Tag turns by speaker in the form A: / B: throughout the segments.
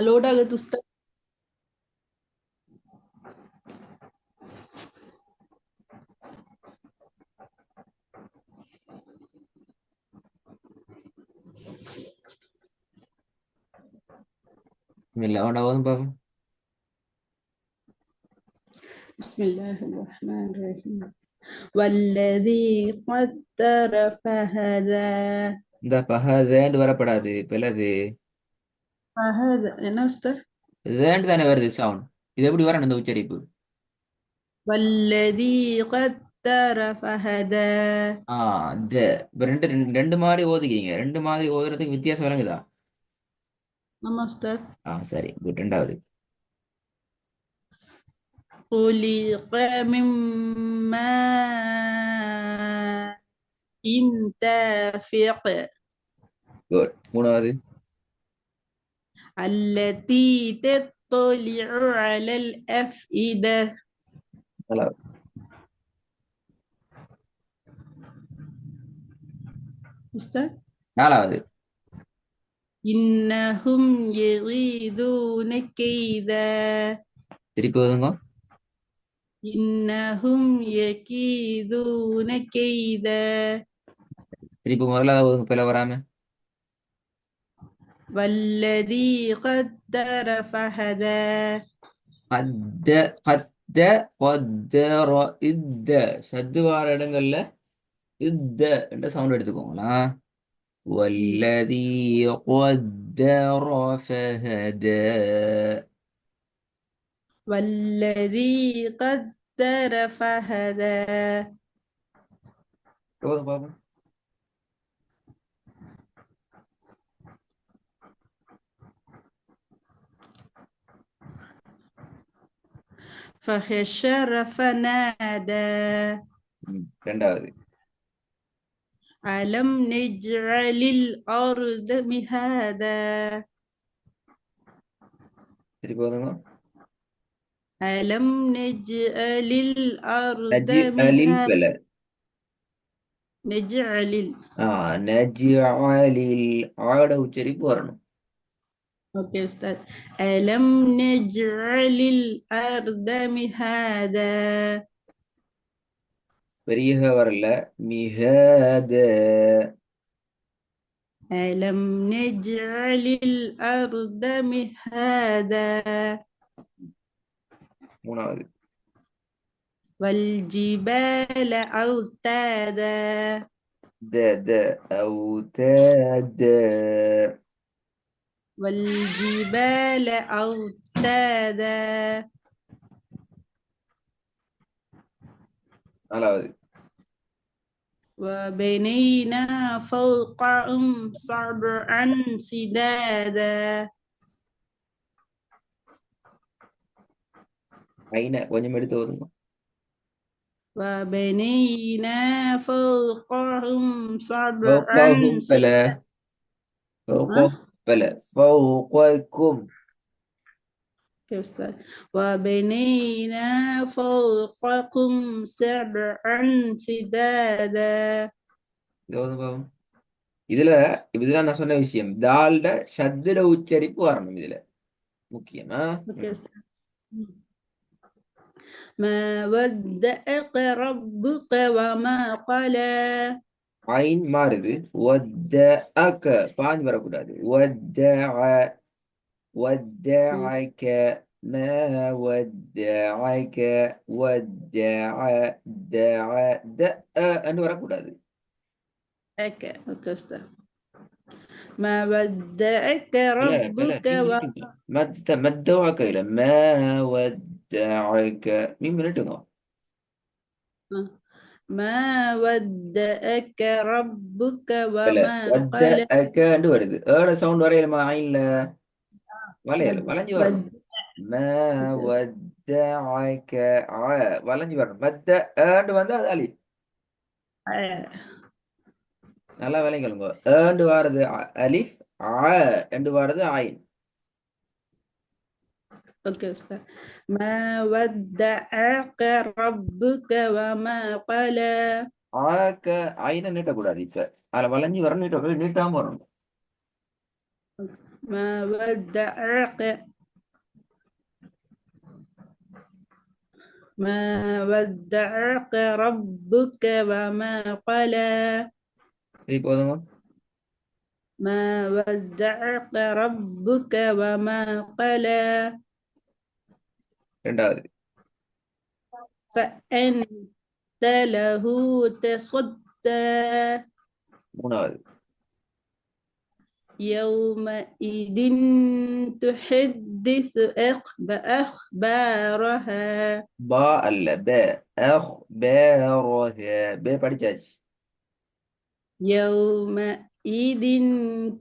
A: Load ஆகுது உஸ்தாத்.
B: இல்லை உண்டாவதும் பாப்போம்.
A: بسم الله الرحمن الرحيم والذي قدر فهدى.
B: இந்த பஹதேண்டு வரப்படாது பிள்ளது.
A: فهذا என்ன உஸ்தாத்?
B: தேண்டு தானே வருது சவுண்ட். இது எப்படி வரணும் இந்த உச்சரிப்பு?
A: والذي قدر فهدى.
B: ஆ த இப்ப ரெண்டு ரெண்டு ரெண்டு மாதிரி ஓதுக்கிறீங்க. ரெண்டு மாதிரி ஓதுறதுக்கு வித்தியாசம் விளங்குதா?
A: ஆமா உஸ்தாத்.
B: சரி குட். ரெண்டாவது
A: خلق من ماء دافق.
B: குட். மூணாவது
A: التي تطلع على الأفئدة.
B: நாலாவது
A: أستاذ
B: நாலாவது
A: إنهم يغيظون كيدا.
B: திருப்பி ஓதுங்க.
A: إنهم يكيدون كيدا.
B: திருப்பி முதல்ல ஓதுங்க பிள்ளை வராம.
A: والذي قدر فهدى.
B: கத்த கத்த கொத்தர இத்த சத்து வார இடங்கள்ல இத்த என்ற சவுண்ட் எடுத்துக்கோங்களா. வல்லதி قدر فهدى.
A: والذي قدر فهدى.
B: ஓதுங்க பாப்போம்.
A: فحشر فنادى.
B: ரெண்டாவது
A: ألم نجعل الأرض مهادا.
B: திருப்பி ஓதுங்க.
A: ألم نجعل الأرض
B: நஜி அலில்
A: مهادا.
B: பல.
A: نجعل.
B: நஜி அலில் ஆட உச்சரிப்பு வரணும்.
A: أوكي أستاذ. ألم نجعل الأرض مهادا.
B: பெரிய வரல. மிகத.
A: ألم نجعل الأرض مهادا.
B: மூணாவது
A: والجبال أوتادا.
B: த த أوتاد.
A: والجبال أوتادا.
B: நாலாவது
A: وبنينا فوقهم سبعا سدادا.
B: ஐன கொஞ்சம் எடுத்து ஓதுங்க.
A: وبنينا فوقهم سبعا
B: فوقهم பல.
A: سدادا.
B: فوقهم பல. فوقكم.
A: يا أستاذ. وبنينا فوقكم سبعا سدادا.
B: இது ஓதுங்க பாப்போம். இதுல இதுதான் நான் சொன்ன விஷயம். தால்ட சத்துர உச்சரிப்பு வரணும் இதுல முக்கியமா.
A: أوكي أستاذ. ما ودأك ربك وما قلى.
B: ஐன் மாறுது. வத்த அக்க பாஞ்சு வரக்கூடாது. ودعك ما ودعك ودع دع دأ أنه வரக்கூடாது.
A: أوكي أستاذ. ما ودأك
B: لا
A: ربك
B: مدوعك إلى ما ودعك مين منتوங்க.
A: ما ودأك ربك
B: இல்ல
A: وما قلى.
B: ودعك வருது. ஏட சவுண்ட் வரையிலமா ஐன்ல வளையல வளைஞ்சு வரணும். ما ودعك வளைஞ்சு வரணும். மத்த ஏண்டு வந்து அது அலி. நல்லா விளைங்களுங்க. ஏண்டு வாரது அலிஃப். என்று வாரது ஆயின்.
A: اوكي استاذ. ما ودعك ربك وما قلى.
B: ஆக்க ஐனை நீட்டக்கூடாது. இப்ப அதுல வளைஞ்சு வரணும். நீட்டாம வரணும்.
A: ما ودعك ما ودعك ربك وما قلى
B: இது போதுங்க.
A: ما ودعك ربك وما قلى
B: ரெண்டாவது.
A: فأنت له تصدى
B: மூணாவது.
A: يومئذ تحدث أخبارها
B: பா அல்ல ப. அஹ்பாரஹ. ப படிச்சாச்சு.
A: يومئذ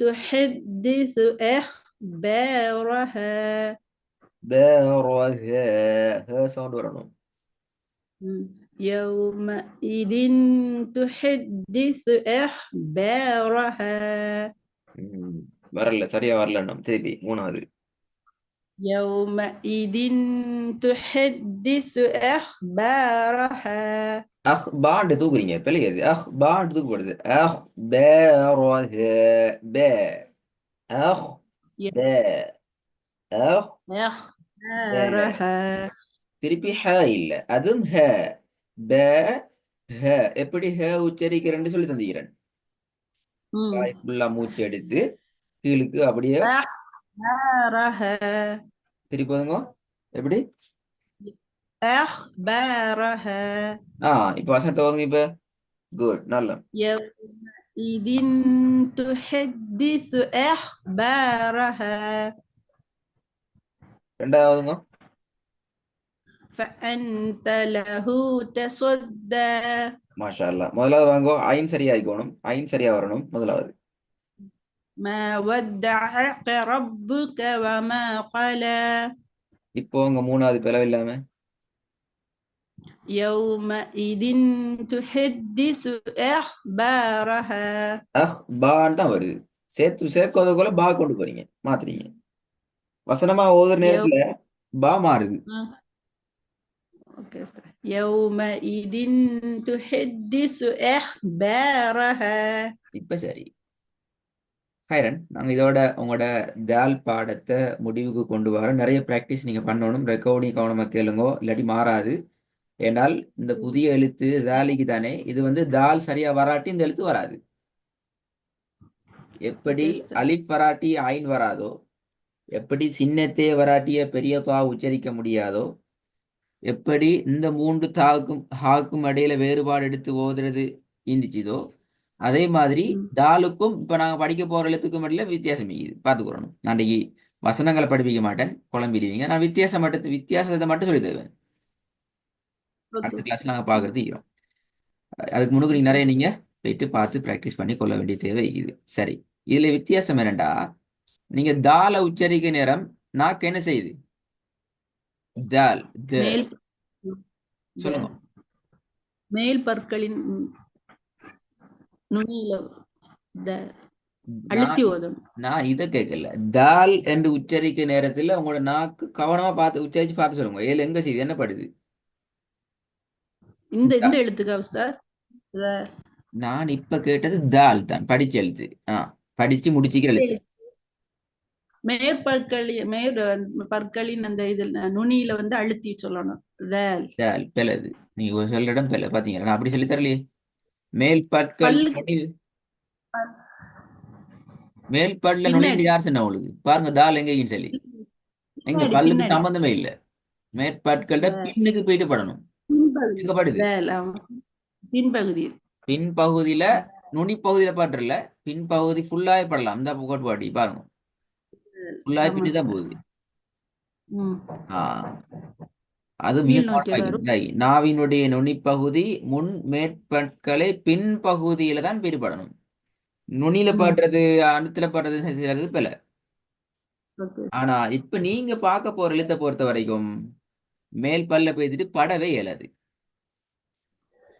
A: تحدث أخبارها
B: பாரஹ. ஹ சவுண்ட் வரணும்.
A: يومئذ تحدث أخبارها
B: ம், வரல, சரியா வரல. நம்ம திருப்பி மூணாவது.
A: يومئذ تحدث أخبارها
B: அஹ்பான்னு தூக்குறீங்க, பிள்ளையாது. அஹ்பான்னு தூக்கப்படுது. அஹ்பாரஹ. ப. அஹ் ப. அஹ் ப.
A: أخبارها
B: திருப்பி ஹ இல்ல, அதுவும் ஹ. ப. ஹ. எப்படி ஹ உச்சரிக்கிறேன்னு சொல்லி தந்திக்கிறேன். வாய் ஃபுல்லா மூச்சு எடுத்து கீழுக்கு அப்படியே
A: أخبارها
B: திருப்பி போதுங்க. எப்படி?
A: أخبارها
B: இப்ப வசனத்தை ஓதுங்க இப்ப. குட், நல்ல.
A: يومئذ تحدث أخبارها
B: ரெண்டாவதுங்க.
A: فأنت له تصدى
B: மாஷா அல்லாஹ். முதலாவது வாங்கோ. ஐன் சரியா ஆயிக்கணும், ஐன் சரியா வரணும் முதலாவது.
A: ما ودعك ربك وما قلى
B: இப்போ உங்க மூணாவது பிளவில்லாம
A: يومئذ تحدث أخبارها
B: பான்னு தான் வருது. சேர்க்கறதுக்குள்ள பா கொண்டு போறீங்க, மாத்துறீங்க. வசனமா ஓதுற
A: يوم
B: நேரத்துல பா மாறுது.
A: يومئذ تحدث أخبارها
B: இப்ப சரி. ஹைரன், நாங்க இதோட உங்களோட தால் பாடத்தை முடிவுக்கு கொண்டு வரோம். நிறைய பிராக்டிஸ் நீங்க பண்ணணும். ரெக்கார்டிங் கவனமா கேளுங்கோ, இல்லாட்டி மாறாது. ஏனால் இந்த புதிய எழுத்து தாலிக்கு தானே. இது வந்து தால் சரியா வராட்டி இந்த எழுத்து வராது. எப்படி அலிப் வராட்டி ஐன் வராதோ, எப்படி சின்னத்தே வராட்டிய பெரிய தா உச்சரிக்க முடியாதோ, எப்படி இந்த மூன்று தாவுக்கும் ஹாக்கும் இடையில வேறுபாடு எடுத்து ஓதுறது இருந்துச்சுதோ, அதே மாதிரி தாலுக்கும் இப்ப நாங்க படிக்க போற எழுத்துக்கும் இடையில வித்தியாசம் இருக்குது. பார்த்துக்கிறோம். நான் அன்றைக்கு வசனங்களை படிப்பிக்க மாட்டேன், குழம்பிடுவீங்க. நான் வித்தியாசத்தை மட்டும் சொல்லி தருவேன். அடுத்த கிளாஸ்ல நாங்க பாக்குறது இருக்கிறோம். அதுக்கு முன்னுக்கு நீங்க நிறைய நீங்க போயிட்டு பார்த்து பிராக்டிஸ் பண்ணி கொள்ள வேண்டிய தேவை இருக்குது. சரி, இதுல வித்தியாசம் என்னண்டா, நீங்க தால உச்சரிக்க நேரம் நாக்கு என்ன செய்யுது? தால் த.
A: மேல்
B: சொல்லுங்க.
A: மேல் பற்களின் நுனியில அழுத்தி ஓதணும்.
B: நான் இதை கேட்கல. தால் என்று உச்சரிக்க நேரத்துல உங்களோட நாக்கு கவனமா பார்த்து உச்சரிச்சு பார்த்து சொல்லுங்க. ஏழு எங்க செய்யுது, என்ன படுது?
A: இந்த எழுத்துக்கா உஸ்தாத்?
B: நான் இப்ப கேட்டது தால் தான், படிச்ச எழுத்து. படிச்சு முடிச்சுக்கிற எழுத்து.
A: மேற்பற்களின் அந்த இதில் நுனியில வந்து அழுத்தி சொல்லணும்.
B: தால் பெலது. நீங்க சொல்ற இடம் பெல பாத்தீங்களா? நான் அப்படி சொல்லி தரலையே. மேல் பற்கள் மேல் பல்ல நுழைந்து யார் சொன்ன உங்களுக்கு? பாருங்க தால் எங்கேயும் சொல்லி. எங்க பல்லுக்கு சம்பந்தமே இல்லை. மேற்பற்கள்ட பின்னுக்கு போயிட்டு படணும். எங்க படுது?
A: பின்பகுதி.
B: பின்பகுதியில நுனி பகுதியில பாட்டுல பின்பகுதி ஃபுல்லாவே படலாம். இந்த கோட்பாடி பாருங்க, ஃபுல்லாவே பின்னி தான் போகுது. அது மிக நாவினுடைய நுனிப்பகுதி முன் மேற்பற்களை பின்பகுதியில தான் பிரிபடணும். நுனியில பாடுறது அணுத்துல பாடுறது பல. ஆனா இப்ப நீங்க பார்க்க போற எழுத்தை பொறுத்த வரைக்கும் மேல் பல்ல பேசிட்டு படவே இயலாது.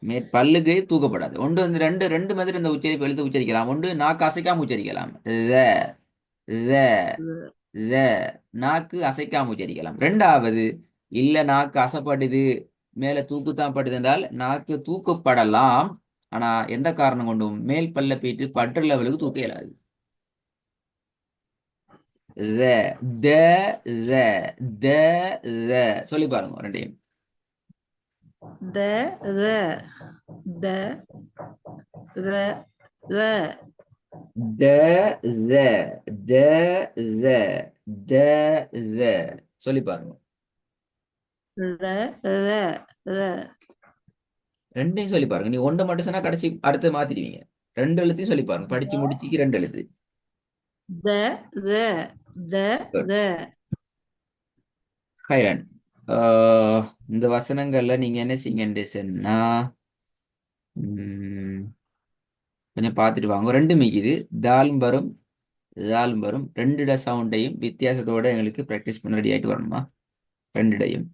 B: மேற்பல்லுக்கு தூக்கப்படாது. ஒன்று வந்து ரெண்டு மாதிரி இந்த உச்சரிப்பு எழுத்து உச்சரிக்கலாம். ஒன்று நாக்கு அசைக்காம உச்சரிக்கலாம். நாக்கு அசைக்காம உச்சரிக்கலாம். ரெண்டாவது இல்ல நாக்கு அசைப்படுது, மேல தூக்குத்தான் படுது என்றால் நாக்கு தூக்கப்படலாம். ஆனா எந்த காரணம் கொண்டும் மேல் பல்ல போயிட்டு பற்று லெவலுக்கு தூக்க இயலாது. த த த த த சொல்லி பாருங்க ரெண்டையும்.
A: த த த த த
B: த த த த த த சொல்லி பாருங்க.
A: த த த
B: ரெண்டையும் சொல்லி பாருங்க. நீ ஒன்றை மட்டும் சொன்னா கடைசி அடுத்து மாத்திடுவீங்க. ரெண்டு எழுத்தையும் சொல்லி பாருங்க. படிச்சு முடிச்சுக்கு ரெண்டு எழுத்து.
A: த த த
B: Good.
A: த
B: ஹைரன். இந்த வசனங்கள்ல நீங்க என்ன செய்யுங்க சொன்னா கொஞ்சம் பார்த்துட்டு வாங்க. ரெண்டு மிகுது தாலும் வரும் தாலும் வரும். ரெண்டு சவுண்டையும் வித்தியாசத்தோட எங்களுக்கு ப்ராக்டிஸ் பண்ண ரெடி ஆயிட்டு வரணுமா? ரெண்டுடையும்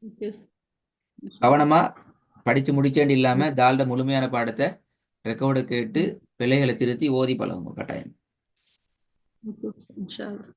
B: கவனமா படிச்சு முடிச்சேன்னு இல்லாம தால்ட முழுமையான பாடத்தை ரெக்கார்டு கேட்டு பிள்ளைகளை திருத்தி ஓதி பழகுங்க கட்டாயம்.
A: இன்ஷா அல்லாஹ்.